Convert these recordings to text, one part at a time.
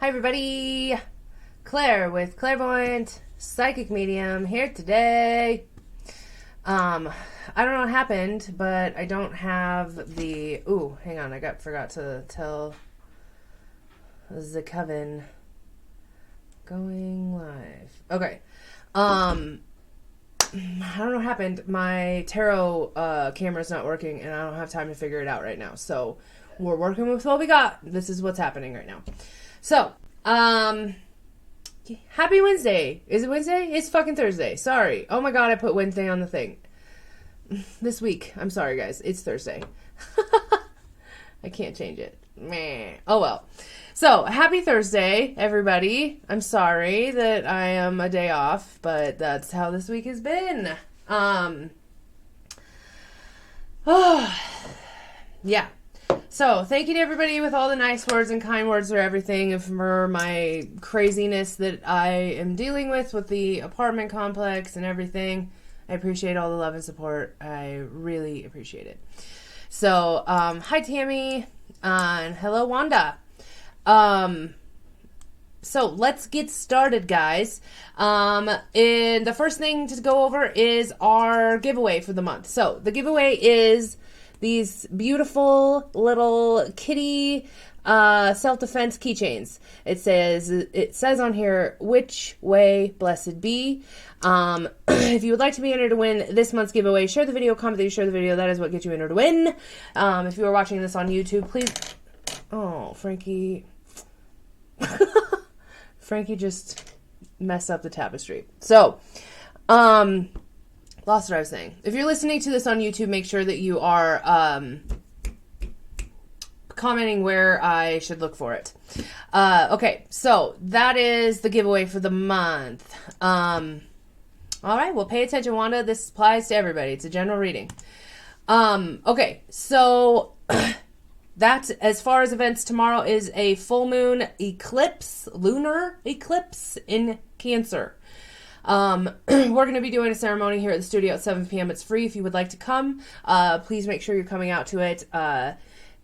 Hi everybody, Claire with Clairvoyant Psychic Medium here today. I don't know what happened, but I don't have the, hang on, forgot to tell the Coven going live. Okay. I don't know what happened. My tarot camera's not working and I don't have time to figure it out right now. So we're working with what we got. This is what's happening right now. So, happy Wednesday. Is it Wednesday? It's fucking Thursday. Sorry. Oh my god, I put Wednesday on the thing. This week. I'm sorry, guys. It's Thursday. I can't change it. Meh. Oh well. So, happy Thursday, everybody. I'm sorry that I am a day off, but that's how this week has been. Yeah. So, thank you to everybody with all the nice words and kind words for everything, and for my craziness that I am dealing with the apartment complex and everything. I appreciate all the love and support. I really appreciate it. So, hi Tammy, and hello Wanda. So let's get started, guys. And the first thing to go over is our giveaway for the month. So, the giveaway is these beautiful little kitty self-defense keychains. It says on here, which way blessed be. If you would like to be entered to win this month's giveaway, share the video, comment that you share the video. That is what gets you entered to win. If you are watching this on YouTube, please. Oh, Frankie. Frankie just messed up the tapestry. So, lost what I was saying. If you're listening to this on YouTube, make sure that you are commenting where I should look for it. Okay, so that is the giveaway for the month. All right, well, pay attention, Wanda. This applies to everybody. It's a general reading. Okay, so that's as far as events. Tomorrow is a full moon eclipse, lunar eclipse in Cancer. We're going to be doing a ceremony here at the studio at 7 p.m. It's free if you would like to come. Please make sure you're coming out to it.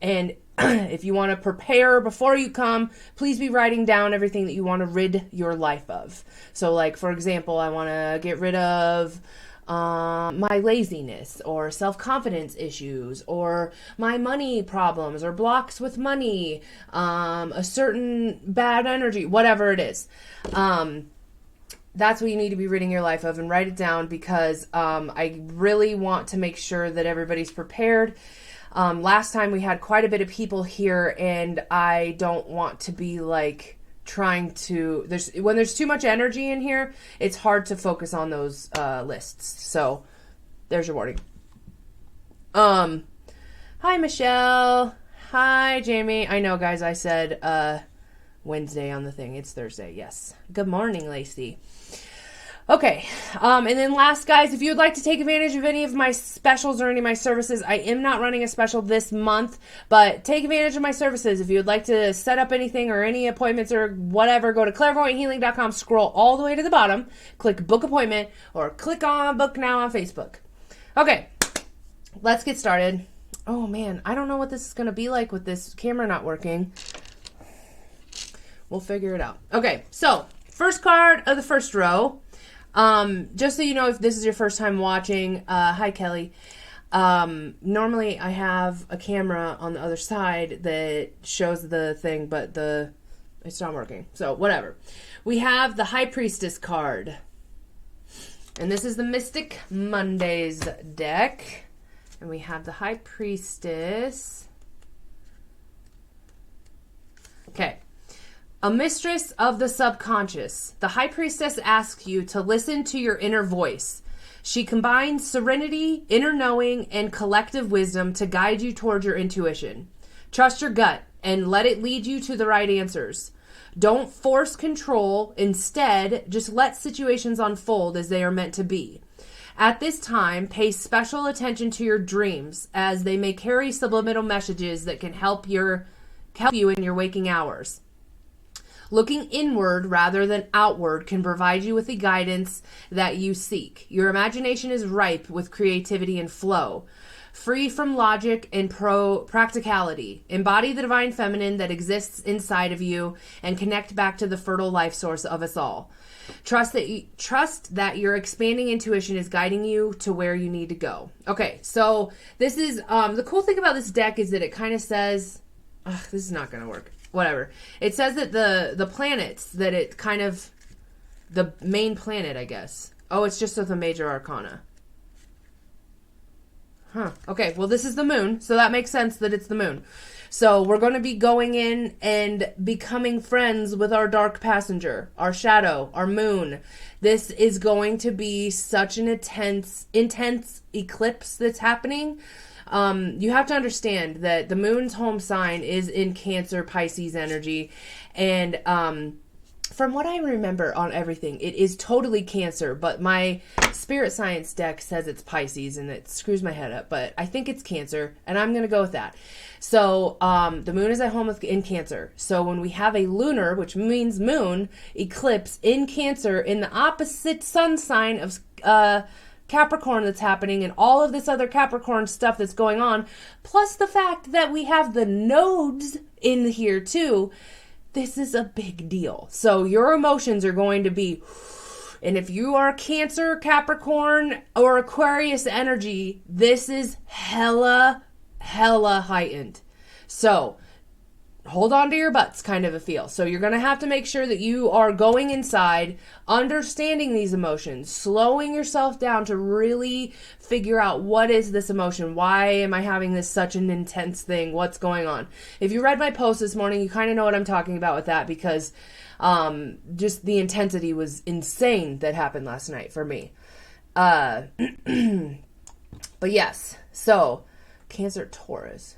And if you want to prepare before you come, please be writing down everything that you want to rid your life of. So, like, for example, I want to get rid of my laziness or self-confidence issues or my money problems or blocks with money, a certain bad energy, whatever it is. That's what you need to be ridding your life of, and write it down, because I really want to make sure that everybody's prepared. Last time we had quite a bit of people here, and I don't want to be like trying to, when there's too much energy in here, it's hard to focus on those lists. So there's your warning. Hi Michelle. Hi Jamie. I know, guys, I said Wednesday on the thing. It's Thursday. Yes. Good morning, Lacey. Okay, and then last, guys, if you would like to take advantage of any of my specials or any of my services, I am not running a special this month, but take advantage of my services. If you would like to set up anything or any appointments or whatever, go to clairvoyanthealing.com, scroll all the way to the bottom, click book appointment, or click on book now on Facebook. Okay, let's get started. Oh man, I don't know what this is going to be like with this camera not working. We'll figure it out. Okay, so first card of the first row. Just so you know, if this is your first time watching, hi Kelly. Normally I have a camera on the other side that shows the thing, but it's not working. So whatever. We have the High Priestess card. And this is the Mystic Mondays deck. And we have the High Priestess. Okay. A mistress of the subconscious, the High Priestess asks you to listen to your inner voice. She combines serenity, inner knowing, and collective wisdom to guide you toward your intuition. Trust your gut and let it lead you to the right answers. Don't force control. Instead, just let situations unfold as they are meant to be. At this time, pay special attention to your dreams, as they may carry subliminal messages that can help you in your waking hours. Looking inward rather than outward can provide you with the guidance that you seek. Your imagination is ripe with creativity and flow. Free from logic and practicality. Embody the divine feminine that exists inside of you and connect back to the fertile life source of us all. Trust that your expanding intuition is guiding you to where you need to go. Okay, so this is the cool thing about this deck is that it kind of says, this is not going to work. Whatever. It says that the planets, that it kind of, the main planet, I guess. Oh, it's just with a major arcana. Okay, well, this is the moon, so that makes sense that it's the moon. So we're going to be going in and becoming friends with our dark passenger, our shadow, our moon. This is going to be such an intense eclipse that's happening. You have to understand that the moon's home sign is in Cancer, Pisces energy. And from what I remember on everything, it is totally Cancer, but my spirit science deck says it's Pisces and it screws my head up, but I think it's Cancer and I'm going to go with that. So the moon is at home in Cancer. So when we have a lunar, which means moon, eclipse in Cancer in the opposite sun sign of Capricorn that's happening and all of this other Capricorn stuff that's going on, plus the fact that we have the nodes in here too, this is a big deal. So your emotions are going to be, and if you are Cancer, Capricorn, or Aquarius energy, this is hella heightened. So hold on to your butts kind of a feel. So you're going to have to make sure that you are going inside, understanding these emotions, slowing yourself down to really figure out what is this emotion? Why am I having this such an intense thing? What's going on? If you read my post this morning, you kind of know what I'm talking about with that because just the intensity was insane that happened last night for me. But yes, so Cancer, Taurus.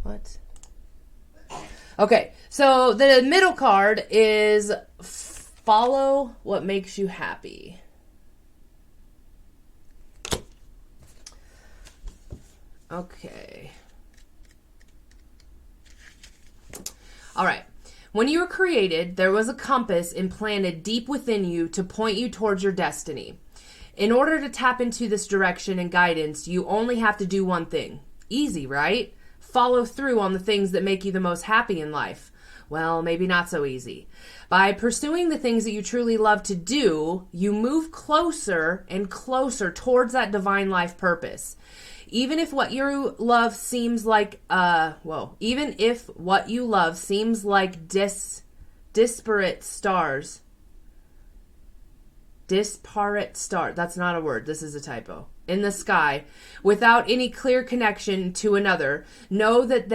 What? Okay, so the middle card is follow what makes you happy. Okay. All right. When you were created, there was a compass implanted deep within you to point you towards your destiny. In order to tap into this direction and guidance, you only have to do one thing. Easy, right? Follow through on the things that make you the most happy in life. Well, maybe not so easy. By pursuing the things that you truly love to do, you move closer and closer towards that divine life purpose. Even if what you love seems like, even if what you love seems like disparate stars, that's not a word, this is a typo, in the sky, without any clear connection to another, know that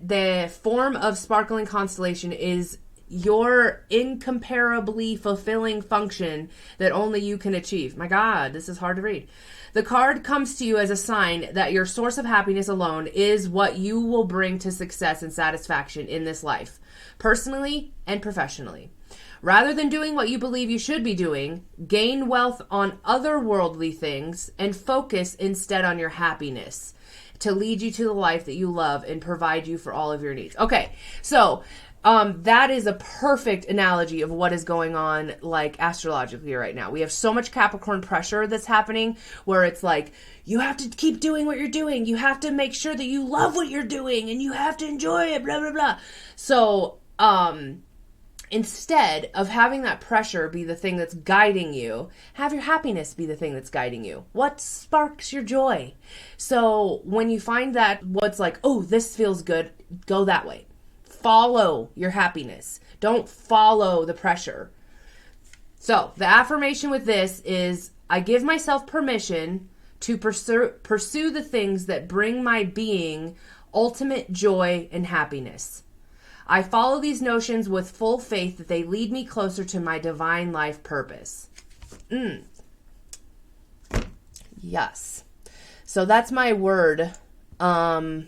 the form of sparkling constellation is your incomparably fulfilling function that only you can achieve. My God, this is hard to read. The card comes to you as a sign that your source of happiness alone is what you will bring to success and satisfaction in this life, personally and professionally. Rather than doing what you believe you should be doing, gain wealth on otherworldly things and focus instead on your happiness to lead you to the life that you love and provide you for all of your needs. Okay, so that is a perfect analogy of what is going on, like, astrologically right now. We have so much Capricorn pressure that's happening where it's like, you have to keep doing what you're doing. You have to make sure that you love what you're doing and you have to enjoy it, blah, blah, blah. So, instead of having that pressure be the thing that's guiding you, have your happiness be the thing that's guiding you. What sparks your joy? So when you find that what's like, oh, this feels good, go that way. Follow your happiness. Don't follow the pressure. So the affirmation with this is, I give myself permission to pursue the things that bring my being ultimate joy and happiness. I follow these notions with full faith that they lead me closer to my divine life purpose. Yes. So that's my word of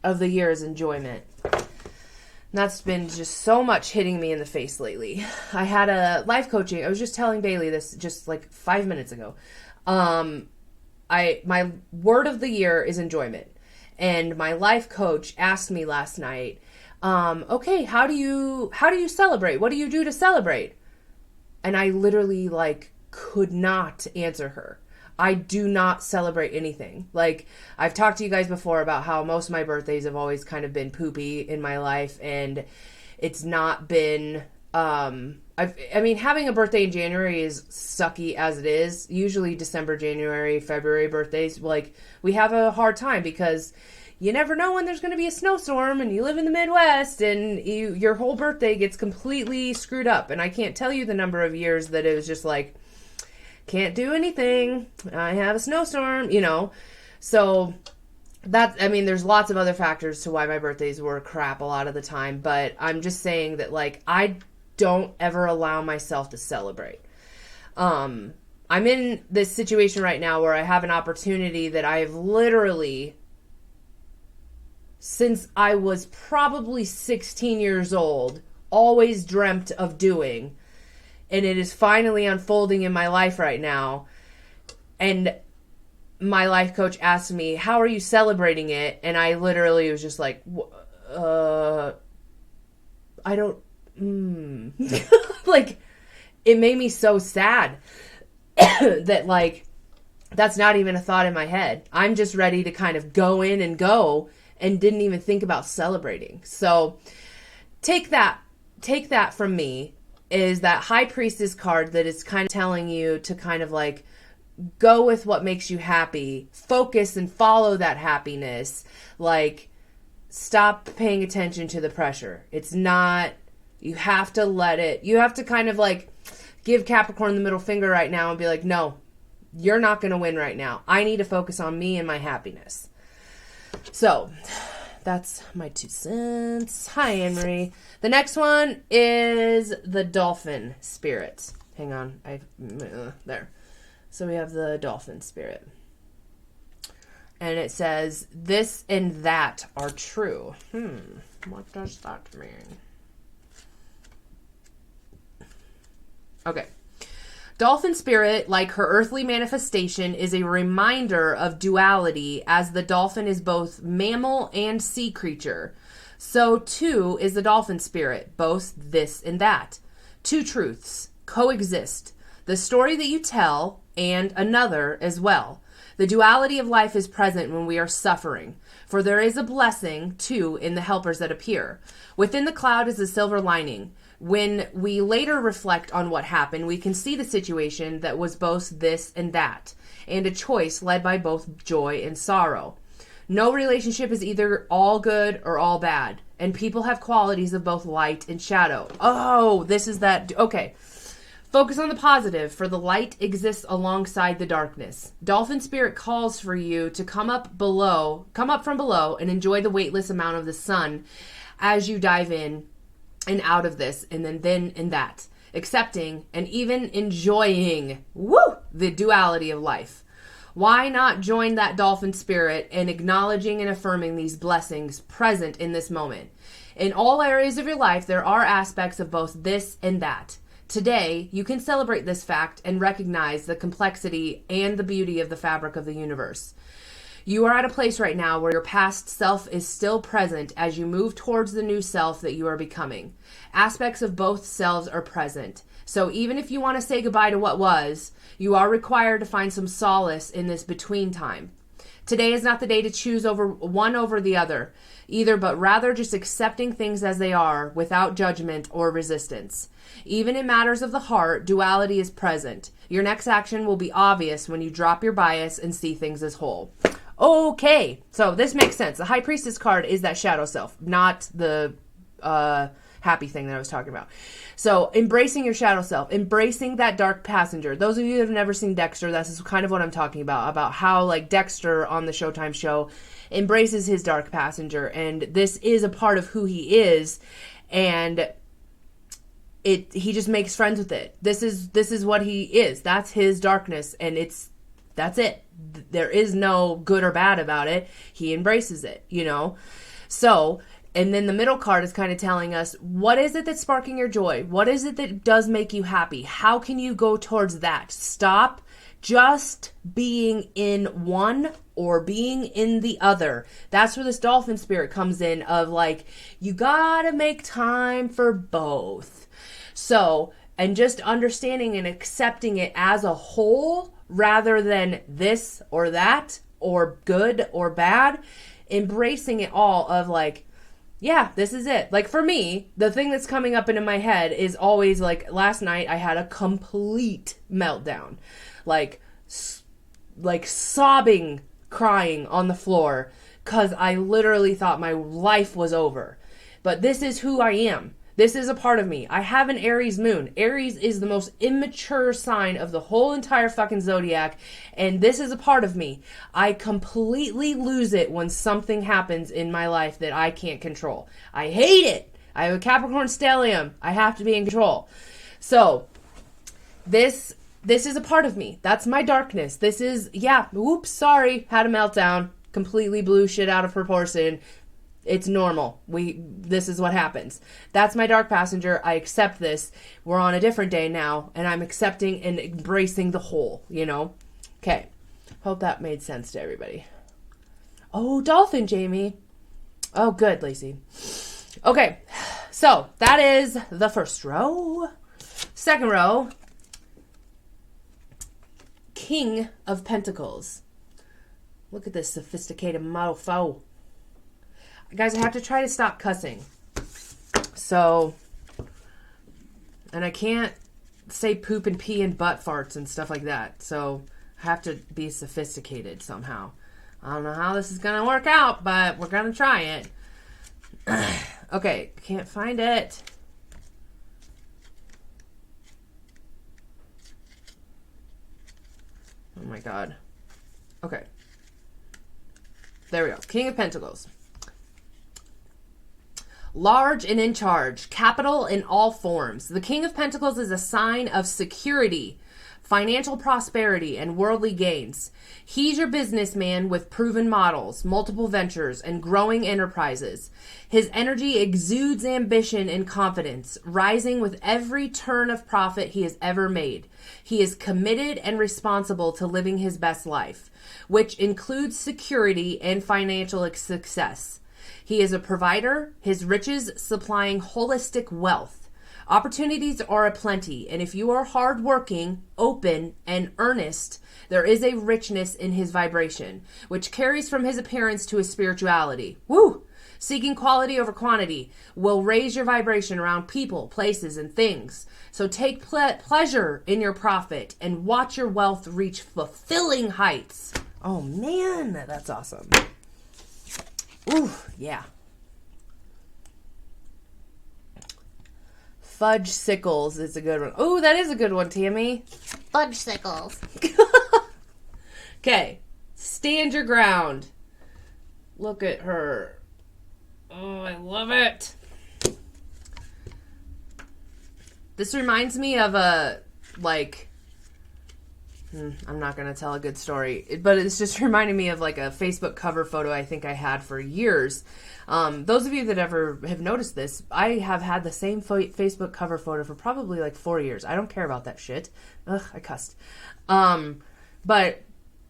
the year is enjoyment. That's been just so much hitting me in the face lately. I had a life coaching. I was just telling Bailey this just like 5 minutes ago. My word of the year is enjoyment. And my life coach asked me last night, okay, how do you celebrate? What do you do to celebrate? And I literally could not answer her. I do not celebrate anything. Like, I've talked to you guys before about how most of my birthdays have always kind of been poopy in my life, and it's not been, I mean, having a birthday in January is sucky as it is. Usually December, January, February birthdays, like, we have a hard time because you never know when there's going to be a snowstorm, and you live in the Midwest, and your whole birthday gets completely screwed up. And I can't tell you the number of years that it was just like, can't do anything, I have a snowstorm, you know. So I mean, there's lots of other factors to why my birthdays were crap a lot of the time, but I'm just saying that, like, I don't ever allow myself to celebrate. I'm in this situation right now where I have an opportunity that I have literally, since I was probably 16 years old, always dreamt of doing. And it is finally unfolding in my life right now. And my life coach asked me, how are you celebrating it? And I literally was just like, I don't, like, it made me so sad that, like, that's not even a thought in my head. I'm just ready to kind of go in and go, and didn't even think about celebrating. So take that from me, is that High Priestess card that is kind of telling you to kind of like go with what makes you happy, focus and follow that happiness. Like, stop paying attention to the pressure. It's not, you have to let it, you have to kind of like give Capricorn the middle finger right now and be like, no, you're not going to win right now. I need to focus on me and my happiness. So that's my 2 cents. Hi, Anne-Marie. The next one is the dolphin spirit. Hang on. There. So we have the dolphin spirit. And it says, this and that are true. What does that mean? Okay. Dolphin spirit, like her earthly manifestation, is a reminder of duality, as the dolphin is both mammal and sea creature. So too is the dolphin spirit, both this and that. 2 truths coexist. The story that you tell and another as well. The duality of life is present when we are suffering, for there is a blessing, too, in the helpers that appear. Within the cloud is a silver lining. When we later reflect on what happened, we can see the situation that was both this and that, and a choice led by both joy and sorrow. No relationship is either all good or all bad, and people have qualities of both light and shadow. Oh, this is that. Okay. Focus on the positive, for the light exists alongside the darkness. Dolphin spirit calls for you to come up from below, and enjoy the weightless amount of the sun as you dive in and out of this, and then in that, accepting and even enjoying, the duality of life. Why not join that dolphin spirit in acknowledging and affirming these blessings present in this moment? In all areas of your life, there are aspects of both this and that. Today, you can celebrate this fact and recognize the complexity and the beauty of the fabric of the universe. You are at a place right now where your past self is still present as you move towards the new self that you are becoming. Aspects of both selves are present. So even if you want to say goodbye to what was, you are required to find some solace in this between time. Today is not the day to choose one over the other, either, but rather just accepting things as they are without judgment or resistance. Even in matters of the heart, duality is present. Your next action will be obvious when you drop your bias and see things as whole. Okay, so this makes sense. The High Priestess card is that shadow self, not the happy thing that I was talking about. So embracing your shadow self, embracing that dark passenger. Those of you that have never seen Dexter, this is kind of what I'm talking about how like Dexter on the Showtime show embraces his dark passenger, and this is a part of who he is, and he just makes friends with it. This is what he is. That's his darkness, and that's it. There is no good or bad about it. He embraces it, you know? So, and then the middle card is kind of telling us, what is it that's sparking your joy? What is it that does make you happy? How can you go towards that? Stop just being in one or being in the other. That's where this dolphin spirit comes in of like, you gotta make time for both. So, and just understanding and accepting it as a whole rather than this or that or good or bad, embracing it all of like, yeah, this is it. Like for me, the thing that's coming up into my head is always like last night I had a complete meltdown. Like sobbing, crying on the floor because I literally thought my life was over. But this is who I am. This is a part of me. I have an Aries moon. Aries is the most immature sign of the whole entire fucking zodiac, and this is a part of me. I completely lose it when something happens in my life that I can't control. I hate it. I have a Capricorn stellium. I have to be in control. So, this is a part of me. That's my darkness. This is, oops, sorry, had a meltdown. Completely blew shit out of proportion. It's normal. This is what happens. That's my dark passenger. I accept this. We're on a different day now, and I'm accepting and embracing the whole, you know? Okay. Hope that made sense to everybody. Oh, dolphin, Jamie. Oh, good, Lacey. Okay. So, that is the first row. Second row. King of Pentacles. Look at this sophisticated mofo. Guys, I have to try to stop cussing. So, and I can't say poop and pee and butt farts and stuff like that. So, I have to be sophisticated somehow. I don't know how this is going to work out, but we're going to try it. Okay, can't find it. Oh my God. Okay. There we go. King of Pentacles. Large and in charge, capital in all forms. The King of Pentacles is a sign of security, financial prosperity, and worldly gains. He's your businessman with proven models, multiple ventures, and growing enterprises. His energy exudes ambition and confidence, rising with every turn of profit he has ever made. He is committed and responsible to living his best life, which includes security and financial success. He is a provider, his riches supplying holistic wealth. Opportunities are aplenty, and if you are hardworking, open, and earnest, there is a richness in his vibration, which carries from his appearance to his spirituality. Woo! Seeking quality over quantity will raise your vibration around people, places, and things. So take pleasure in your profit and watch your wealth reach fulfilling heights. Oh man, that's awesome. Ooh, yeah. Fudge sickles is a good one. Ooh, that is a good one, Tammy. Fudge sickles. Okay. Stand your ground. Look at her. Oh, I love it. This reminds me of I'm not going to tell a good story, but it's just reminding me of like a Facebook cover photo I think I had for years. Those of you that ever have noticed this, I have had the same Facebook cover photo for probably like 4 years. I don't care about that shit. Ugh, I cussed. But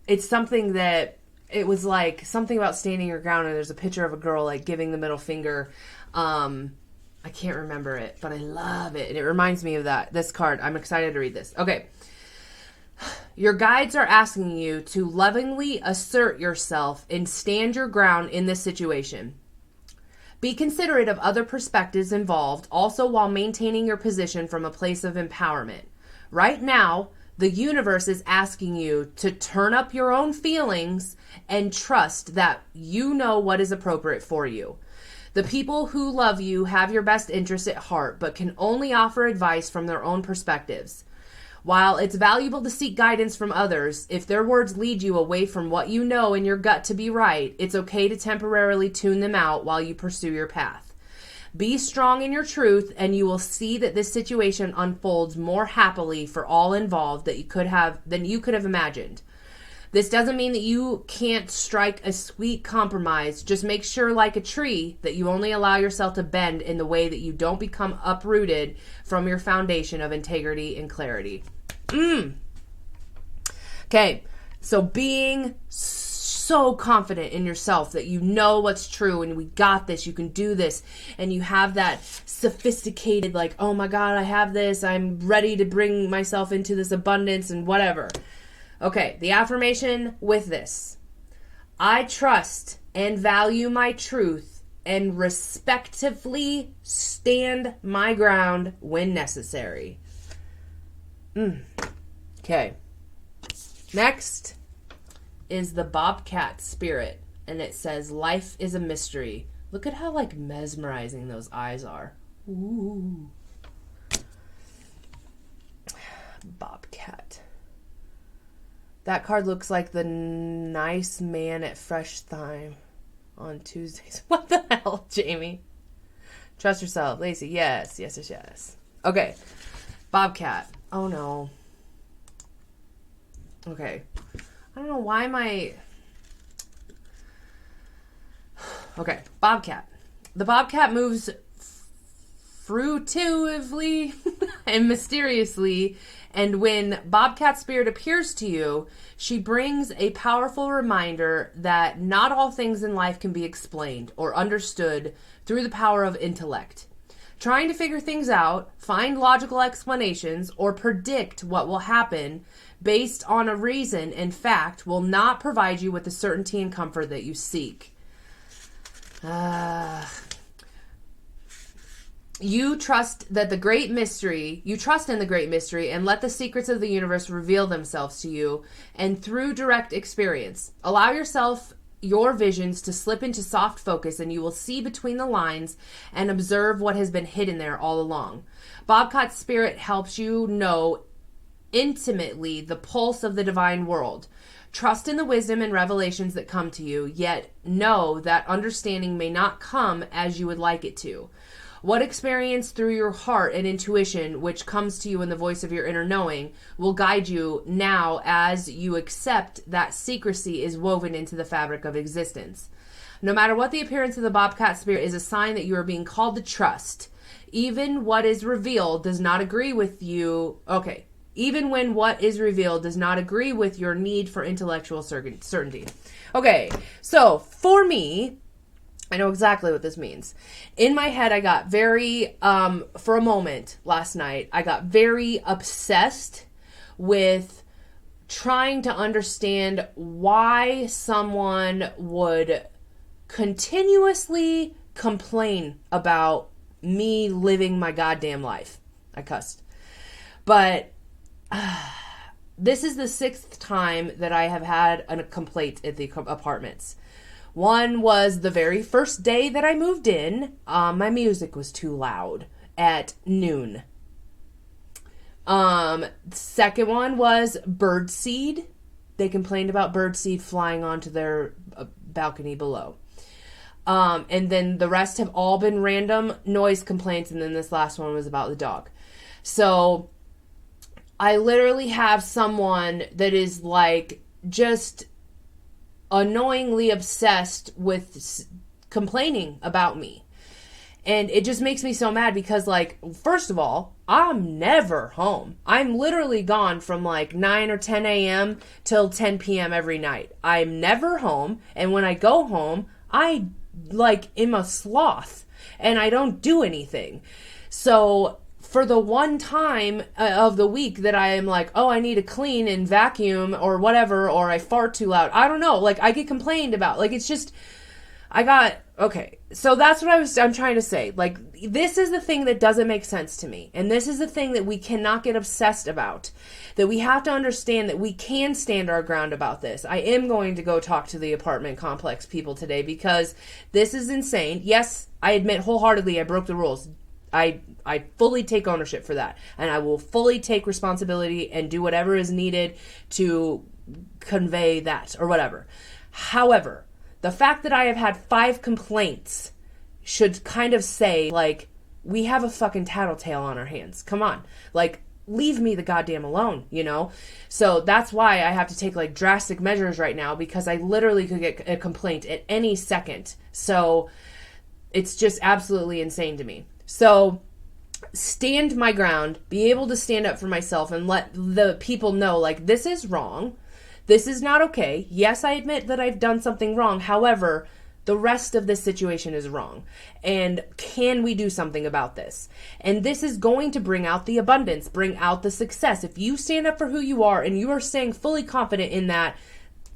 it's something that, it was like something about standing your ground, and there's a picture of a girl like giving the middle finger. I can't remember it, but I love it. And it reminds me of this card. I'm excited to read this. Okay. Your guides are asking you to lovingly assert yourself and stand your ground in this situation. Be considerate of other perspectives involved, also while maintaining your position from a place of empowerment. Right now, the universe is asking you to turn up your own feelings and trust that you know what is appropriate for you. The people who love you have your best interest at heart, but can only offer advice from their own perspectives. While it's valuable to seek guidance from others, if their words lead you away from what you know in your gut to be right, it's okay to temporarily tune them out while you pursue your path. Be strong in your truth, and you will see that this situation unfolds more happily for all involved than you could have imagined. This doesn't mean that you can't strike a sweet compromise. Just make sure, like a tree, that you only allow yourself to bend in the way that you don't become uprooted from your foundation of integrity and clarity. Okay, so being so confident in yourself that you know what's true and we got this, you can do this, and you have that sophisticated, like, oh my God, I have this, I'm ready to bring myself into this abundance and whatever. Okay, the affirmation with this. I trust and value my truth and respectively stand my ground when necessary. Okay. Next is the Bobcat spirit, and it says, life is a mystery. Look at how, like, mesmerizing those eyes are. Ooh. Bobcat. That card looks like the nice man at Fresh Thyme on Tuesdays. What the hell, Jamie? Trust yourself. Lacey, yes. Yes, yes, yes. Okay. Bobcat. Oh, no. Okay. I don't know why my... Okay. Bobcat. The Bobcat moves fruitively and mysteriously, and when Bobcat spirit appears to you, she brings a powerful reminder that not all things in life can be explained or understood through the power of intellect. Trying to figure things out, find logical explanations, or predict what will happen based on a reason and fact will not provide you with the certainty and comfort that you seek. You trust in the great mystery, and let the secrets of the universe reveal themselves to you, and through direct experience. Allow your visions to slip into soft focus, and you will see between the lines and observe what has been hidden there all along. Bobcat spirit helps you know intimately the pulse of the divine world. Trust in the wisdom and revelations that come to you, yet know that understanding may not come as you would like it to. What experience through your heart and intuition, which comes to you in the voice of your inner knowing, will guide you now as you accept that secrecy is woven into the fabric of existence. No matter what the appearance of the Bobcat spirit is a sign that you are being called to trust. Even what is revealed does not agree with you. Okay. Even when what is revealed does not agree with your need for intellectual certainty. Okay. So for me, I know exactly what this means. In my head, I got very, for a moment last night, I got very obsessed with trying to understand why someone would continuously complain about me living my goddamn life. I cussed. But this is the 6th time that I have had a complaint at the apartments. One was the very first day that I moved in. My music was too loud at noon. Second one was birdseed. They complained about birdseed flying onto their balcony below. And then the rest have all been random noise complaints. And then this last one was about the dog. So I literally have someone that is like just annoyingly obsessed with complaining about me. And it just makes me so mad because, like, first of all, I'm never home. I'm literally gone from like 9 or 10 a.m. till 10 p.m. every night. I'm never home. And when I go home, I like am a sloth and I don't do anything. So for the one time of the week that I am like, oh, I need to clean and vacuum or whatever, or I fart too loud. I don't know. Like, I get complained about. Like, it's just, okay. So that's what I'm trying to say. Like, this is the thing that doesn't make sense to me. And this is the thing that we cannot get obsessed about. That we have to understand that we can stand our ground about this. I am going to go talk to the apartment complex people today because this is insane. Yes, I admit wholeheartedly I broke the rules. I fully take ownership for that. And I will fully take responsibility and do whatever is needed to convey that or whatever. However, the fact that I have had 5 complaints should kind of say, like, we have a fucking tattletale on our hands. Come on. Like, leave me the goddamn alone, you know? So that's why I have to take, like, drastic measures right now because I literally could get a complaint at any second. So it's just absolutely insane to me. So stand my ground, be able to stand up for myself and let the people know, like, this is wrong. This is not okay. Yes, I admit that I've done something wrong. However, The rest of this situation is wrong. And can we do something about this? And this is going to bring out the abundance, bring out the success. If you stand up for who you are and you are staying fully confident in that,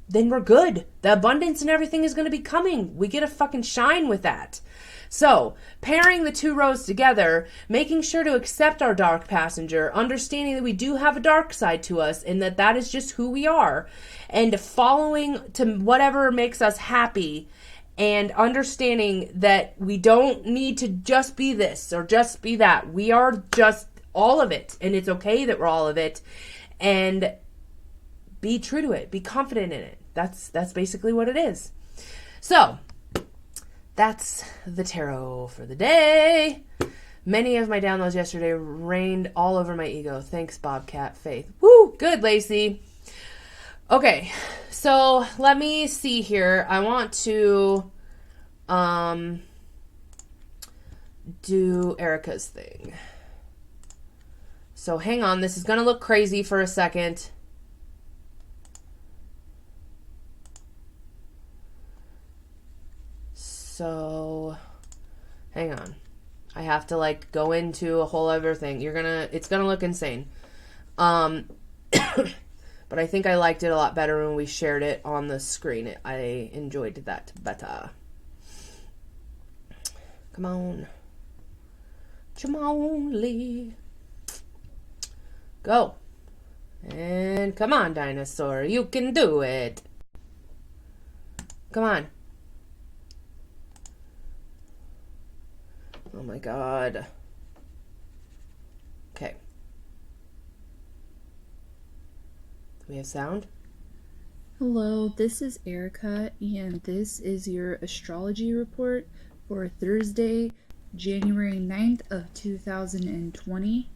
then we're good. The abundance and everything is going to be coming. We get to fucking shine with that. So, pairing the two roads together, making sure to accept our dark passenger, understanding that we do have a dark side to us and that that is just who we are, and following to whatever makes us happy, and understanding that we don't need to just be this or just be that. We are just all of it, and it's okay that we're all of it, and be true to it. Be confident in it. That's basically what it is. So, that's the tarot for the day. Many of my downloads yesterday rained all over my ego. Thanks, Bobcat Faith. Woo! Good, Lacey. Okay, so let me see here. I want to do Erica's thing. So hang on. This is going to look crazy for a second. So, hang on. I have to like go into a whole other thing. It's gonna look insane. But I think I liked it a lot better when we shared it on the screen. I enjoyed that better. Come on. Come on, Lee. Go. And come on, dinosaur. You can do it. Come on. Oh my God. Okay. Do we have sound? Hello, this is Erica, and this is your astrology report for Thursday, January 9th of 2020.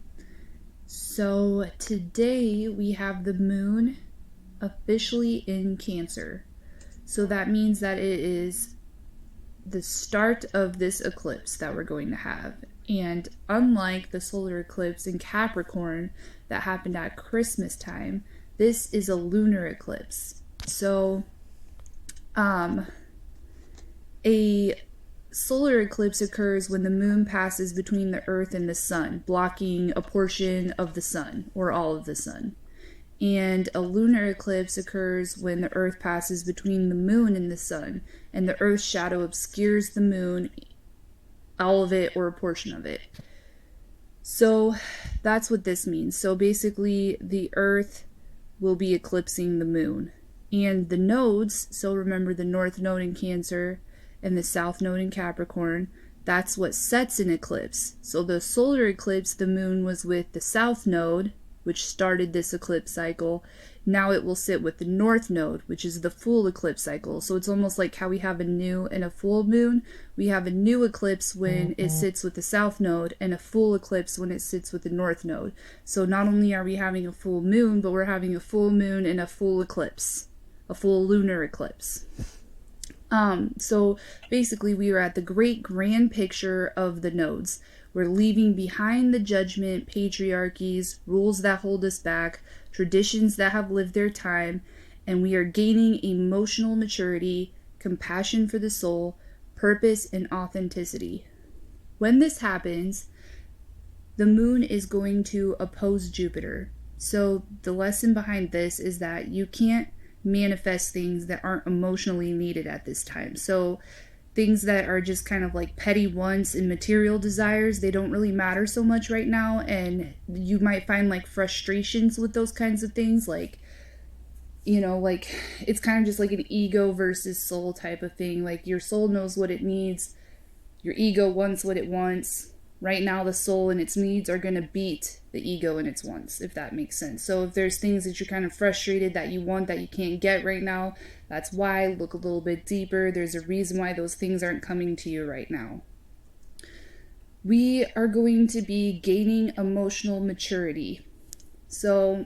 So today we have the moon officially in Cancer. So that means that it is the start of this eclipse that we're going to have. And unlike the solar eclipse in Capricorn that happened at Christmas time, this is a lunar eclipse. So a solar eclipse occurs when the moon passes between the earth and the sun, blocking a portion of the sun or all of the sun. And a lunar eclipse occurs when the earth passes between the moon and the sun, and the earth's shadow obscures the moon, all of it or a portion of it. So that's what this means. So basically the earth will be eclipsing the moon. And the nodes, so remember the north node in Cancer and the south node in Capricorn, that's what sets an eclipse. So the solar eclipse, the moon was with the south node, which started this eclipse cycle. Now it will sit with the north node, which is the full eclipse cycle. So it's almost like how we have a new and a full moon. We have a new eclipse when it sits with the south node, and a full eclipse when it sits with the north node. So not only are we having a full moon, but we're having a full moon and a full eclipse, a full lunar eclipse. So basically we are at the great grand picture of the nodes. We're leaving behind the judgment, patriarchies, rules that hold us back, traditions that have lived their time, and we are gaining emotional maturity, compassion for the soul, purpose, and authenticity. When this happens, the moon is going to oppose Jupiter. So the lesson behind this is that you can't manifest things that aren't emotionally needed at this time. So things that are just kind of like petty wants and material desires, they don't really matter so much right now, and you might find like frustrations with those kinds of things, like, you know, like it's kind of just like an ego versus soul type of thing. Like your soul knows what it needs, your ego wants what it wants. Right now the soul and its needs are going to beat the ego and its wants, if that makes sense. So if there's things that you're kind of frustrated that you want that you can't get right now, that's why. Look a little bit deeper. There's a reason why those things aren't coming to you right now. We are going to be gaining emotional maturity. So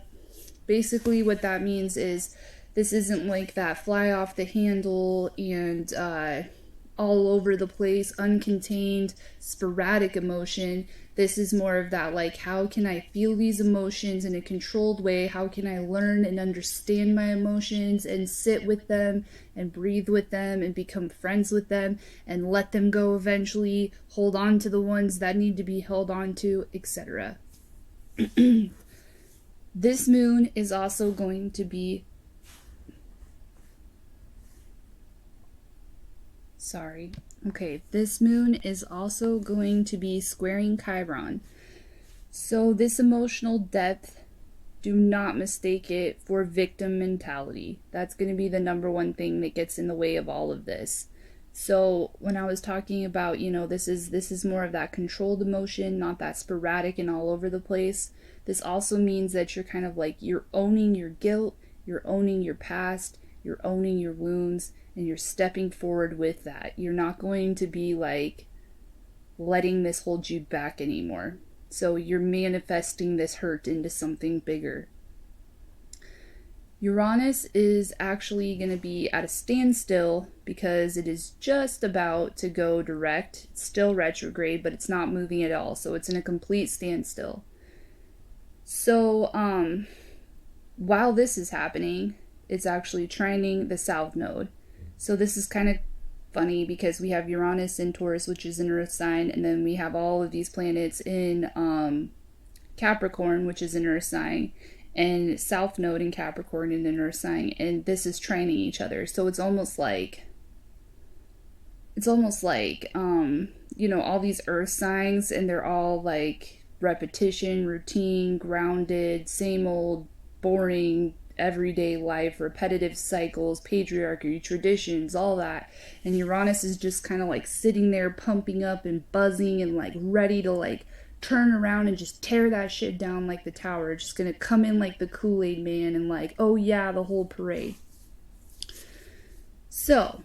basically what that means is this isn't like that fly off the handle and all over the place, uncontained, sporadic emotion. This is more of that, like, how can I feel these emotions in a controlled way? How can I learn and understand my emotions and sit with them and breathe with them and become friends with them and let them go eventually, hold on to the ones that need to be held on to, etc. This moon is also going to be this moon is also going to be squaring Chiron. So this emotional depth, do not mistake it for victim mentality. That's going to be the number one thing that gets in the way of all of this. So when I was talking about, this is more of that controlled emotion, not that sporadic and all over the place. This also means that you're kind of like, you're owning your guilt, you're owning your past, you're owning your wounds, and you're stepping forward with that. You're not going to be like letting this hold you back anymore. So you're manifesting this hurt into something bigger. Uranus is actually going to be at a standstill because it is just about to go direct. It's still retrograde, but it's not moving at all. So it's in a complete standstill. So while this is happening, it's actually trining the south node. So this is kind of funny because we have Uranus in Taurus, which is an earth sign, and then we have all of these planets in Capricorn, which is an earth sign, and south node in Capricorn in an earth sign, and this is trining each other. So it's almost like all these earth signs, and they're all like repetition, routine, grounded, same old, boring, everyday life, repetitive cycles, patriarchy, traditions, all that. And Uranus is just kind of like sitting there pumping up and buzzing and like ready to like turn around and just tear that shit down like the tower. Just gonna come in like the Kool-Aid man and like, oh yeah, the whole parade. So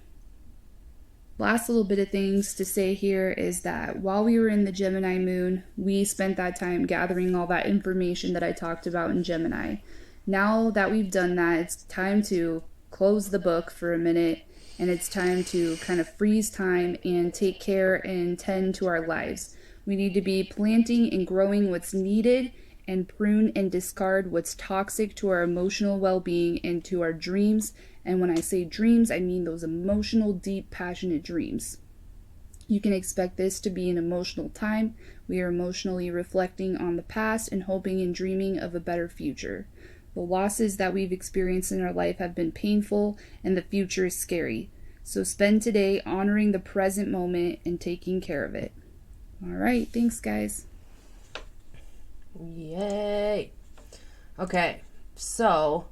last little bit of things to say here is that while we were in the Gemini moon, we spent that time gathering all that information that I talked about in Gemini. Now that we've done that, it's time to close the book for a minute, and it's time to kind of freeze time and take care and tend to our lives. We need to be planting and growing what's needed and prune and discard what's toxic to our emotional well-being and to our dreams. And when I say dreams, I mean those emotional, deep, passionate dreams. You can expect this to be an emotional time. We are emotionally reflecting on the past and hoping and dreaming of a better future. The losses that we've experienced in our life have been painful, and the future is scary. So spend today honoring the present moment and taking care of it. All right, thanks, guys. Yay. Okay, so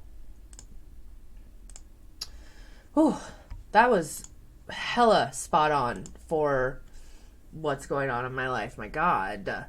that was hella spot on for what's going on in my life. My God.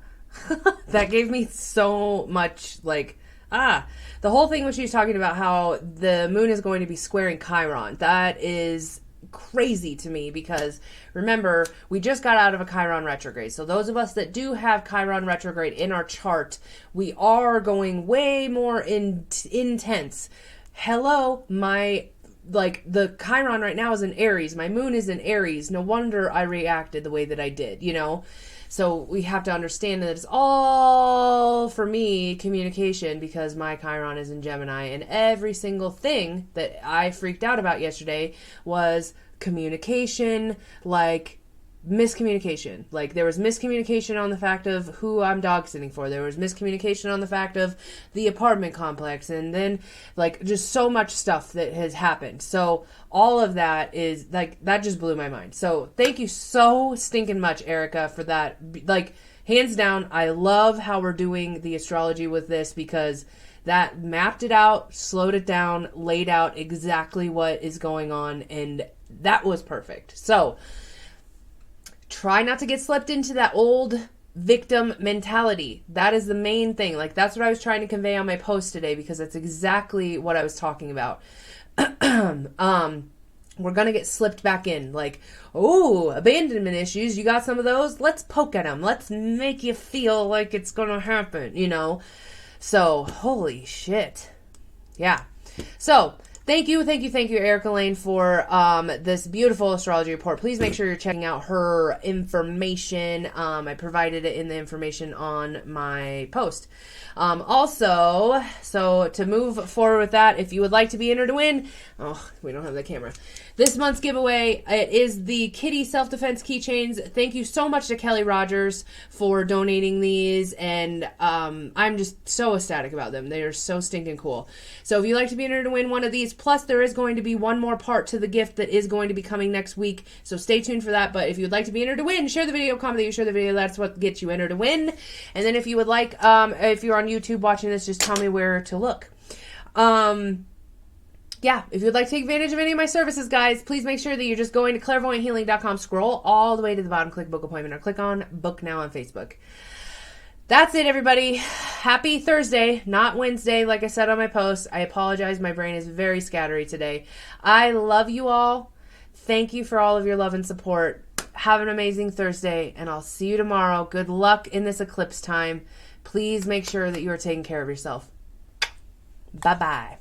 That gave me so much, like, the whole thing when she was talking about how the moon is going to be squaring Chiron. That is crazy to me because remember, we just got out of a Chiron retrograde. So those of us that do have Chiron retrograde in our chart, we are going way more intense. Hello, the Chiron right now is in Aries. My moon is in Aries. No wonder I reacted the way that I did, So we have to understand that it's all, for me, communication, because my Chiron is in Gemini, and every single thing that I freaked out about yesterday was communication, like miscommunication. Like, there was miscommunication on the fact of who I'm dog sitting for. There was miscommunication on the fact of the apartment complex, and then, like, just so much stuff that has happened. So all of that is, like, that just blew my mind. So thank you so stinking much, Erica, for that. Like, hands down, I love how we're doing the astrology with this, because that mapped it out, slowed it down, laid out exactly what is going on, and that was perfect. So try not to get slipped into that old victim mentality. That is the main thing. Like, that's what I was trying to convey on my post today, because that's exactly what I was talking about. We're going to get slipped back in. Like, oh, abandonment issues. You got some of those? Let's poke at them. Let's make you feel like it's going to happen, So, holy shit. Yeah. So, Thank you, Erica Lane, for this beautiful astrology report. Please make sure you're checking out her information. I provided it in the information on my post. Also, so to move forward with that, if you would like to be entered to win, oh, we don't have the camera. This month's giveaway, it is the Kitty Self-Defense Keychains. Thank you so much to Kelly Rogers for donating these, and I'm just so ecstatic about them. They are so stinking cool. So if you'd like to be entered to win one of these, plus there is going to be one more part to the gift that is going to be coming next week, so stay tuned for that. But if you'd like to be entered to win, share the video, comment that you share the video. That's what gets you entered to win. And then if you would like, if you're on YouTube watching this, just tell me where to look. Yeah, if you'd like to take advantage of any of my services, guys, please make sure that you're just going to clairvoyanthealing.com, scroll all the way to the bottom, click book appointment, or click on book now on Facebook. That's it, everybody. Happy Thursday, not Wednesday, like I said on my post. I apologize. My brain is very scattery today. I love you all. Thank you for all of your love and support. Have an amazing Thursday, and I'll see you tomorrow. Good luck in this eclipse time. Please make sure that you are taking care of yourself. Bye-bye.